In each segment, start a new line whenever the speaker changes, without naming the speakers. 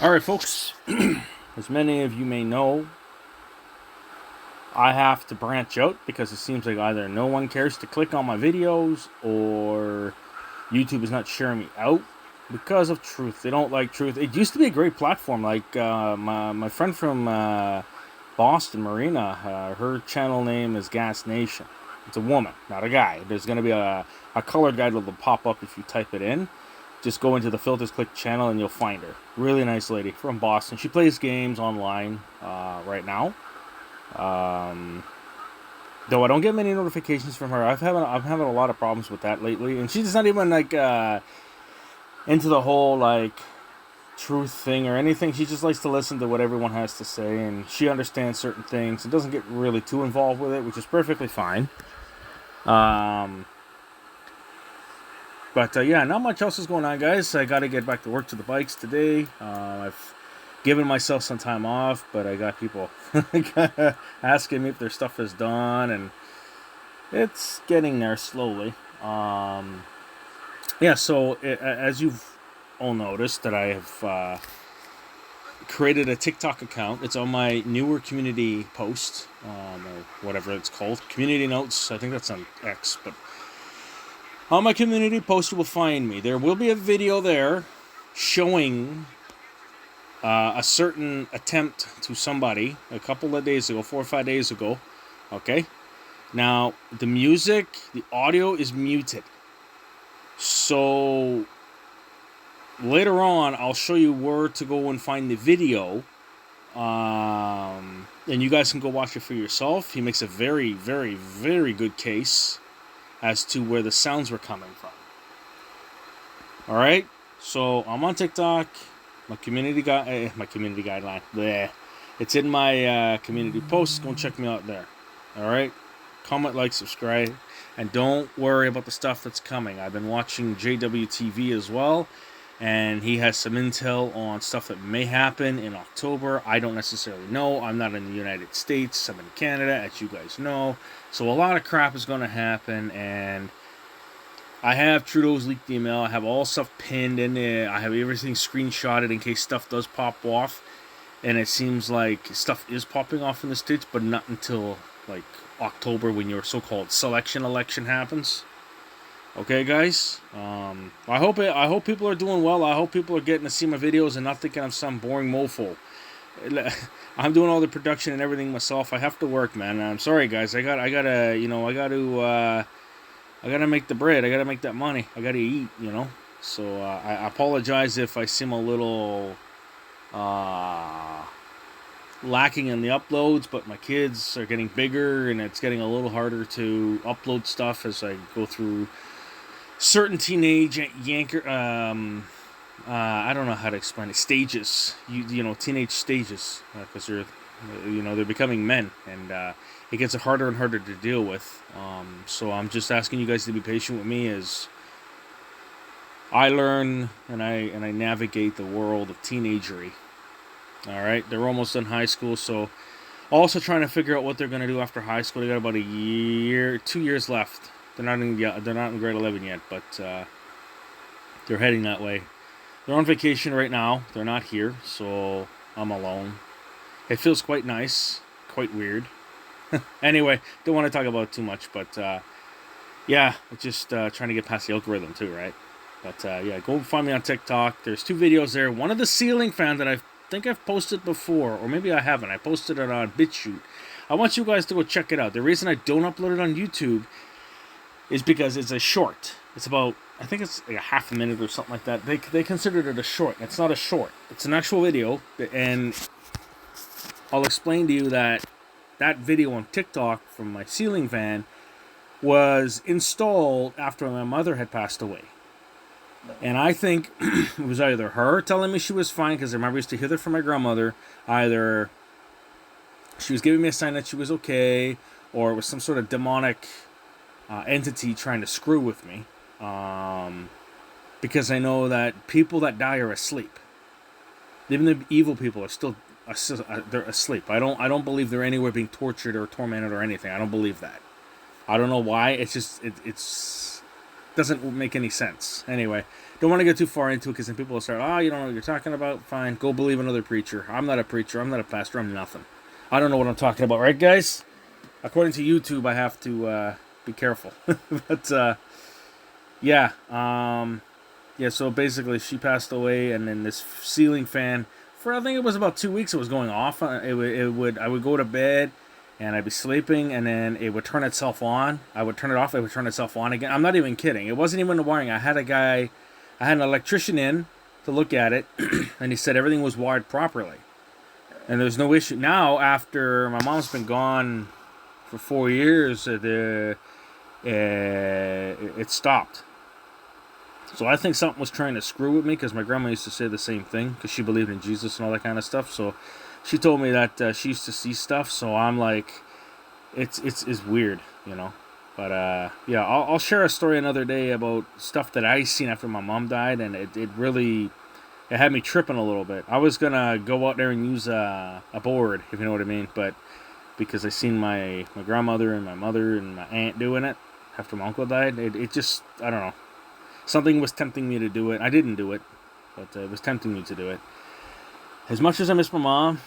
Alright, folks, as many of you may know, I have to branch out because it seems like either no one cares to click on my videos or YouTube is not sharing me out because of truth. They don't like truth. It used to be a great platform. Like my friend from Boston, Marina, her channel name is Gas Nation. It's a woman, not a guy. There's going to be a colored guide that'll pop up if you type it in. Just go into the filters, click channel, and you'll find her. Really nice lady from Boston. She plays games online right now. Um, though I don't get many notifications from her. I'm having a lot of problems with that lately, and she's not even like into the whole like truth thing or anything. She just likes to listen to what everyone has to say, and she understands certain things and doesn't get really too involved with it, which is perfectly fine. Um, But yeah, not much else is going on, guys. I got to get back to work to the bikes today. I've given myself some time off, but I got people asking me if their stuff is done, and it's getting there slowly. Yeah, so as you've all noticed, that I have created a TikTok account. It's on my newer community post, or whatever it's called, community notes. I think that's on X, but on my community post, you will find me. There will be a video there showing a certain attempt to somebody a couple of days ago, 4 or 5 days ago. Okay? Now, the music, the audio is muted. So, later on, I'll show you where to go and find the video. And you guys can go watch it for yourself. He makes a very, very, very good case as to where the sounds were coming from. All right, so I'm on TikTok. My community guideline. Bleh. It's in my community posts. Go and check me out there. All right, comment, like, subscribe, and don't worry about the stuff that's coming. I've been watching JWTV as well, and he has some intel on stuff that may happen in October. I don't necessarily know. I'm not in the United States. I'm in Canada, as you guys know. So a lot of crap is going to happen, and I have Trudeau's leaked email. I have all stuff pinned in there. I have everything screenshotted in case stuff does pop off. And it seems like stuff is popping off in the States, but not until like October when your so-called selection election happens. Okay, guys. I hope people are doing well. I hope people are getting to see my videos and not thinking I'm some boring mofo. I'm doing all the production and everything myself. I have to work, man. I'm sorry, guys. I gotta make the bread. I gotta make that money. I gotta eat, So I apologize if I seem a little lacking in the uploads, but my kids are getting bigger and it's getting a little harder to upload stuff as I go through certain teenage yanker. I don't know how to explain it. Stages, teenage stages, because they're becoming men, and it gets harder and harder to deal with. So I'm just asking you guys to be patient with me as I learn and I navigate the world of teenagery. All right, they're almost in high school, so also trying to figure out what they're going to do after high school. They got about 2 years left. They're not in grade 11 yet, but they're heading that way. They're on vacation right now. They're not here, so I'm alone. It feels quite nice, quite weird. Anyway, don't want to talk about it too much, but yeah, just trying to get past the algorithm too, right? But yeah, go find me on TikTok. There's 2 videos there. One of the ceiling fans that I think I've posted before, or maybe I haven't. I posted it on BitChute. I want you guys to go check it out. The reason I don't upload it on YouTube is because it's a short. It's about, I think it's like a half a minute or something like that. They considered it a short. It's not a short. It's an actual video, and I'll explain to you that video on TikTok from my ceiling fan was installed after my mother had passed away. And I think it was either her telling me she was fine, because I remember I used to hear that from my grandmother, either she was giving me a sign that she was okay, or it was some sort of demonic entity trying to screw with me. Because I know that people that die are asleep. Even the evil people are still they're asleep. I don't believe they're anywhere being tortured or tormented or anything. I don't believe that. I don't know why. It's just it's doesn't make any sense. Anyway, don't want to get too far into it because then people will start, you don't know what you're talking about. Fine, go believe another preacher. I'm not a preacher. I'm not a pastor. I'm nothing. I don't know what I'm talking about, right, guys? According to YouTube, I have to be careful. But yeah, yeah. So basically, she passed away, and then this ceiling fan for I think it was about 2 weeks. It was going off. I would go to bed, and I'd be sleeping, and then it would turn itself on. I would turn it off. It would turn itself on again. I'm not even kidding. It wasn't even the wiring. I had an electrician in to look at it, and he said everything was wired properly, and there's no issue. Now, after my mom's been gone for 4 years, it stopped. So I think something was trying to screw with me because my grandma used to say the same thing because she believed in Jesus and all that kind of stuff. So she told me that she used to see stuff. So I'm like, it's weird, you know. But yeah, I'll share a story another day about stuff that I seen after my mom died, and it really had me tripping a little bit. I was gonna go out there and use a board, if you know what I mean, but because I seen my grandmother and my mother and my aunt doing it after my uncle died, it just, I don't know. Something was tempting me to do it. I didn't do it, but it was tempting me to do it. As much as I miss my mom,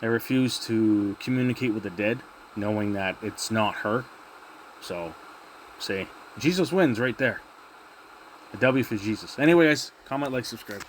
I refuse to communicate with the dead, knowing that it's not her. So, say, Jesus wins right there. A W for Jesus. Anyway, guys, comment, like, subscribe.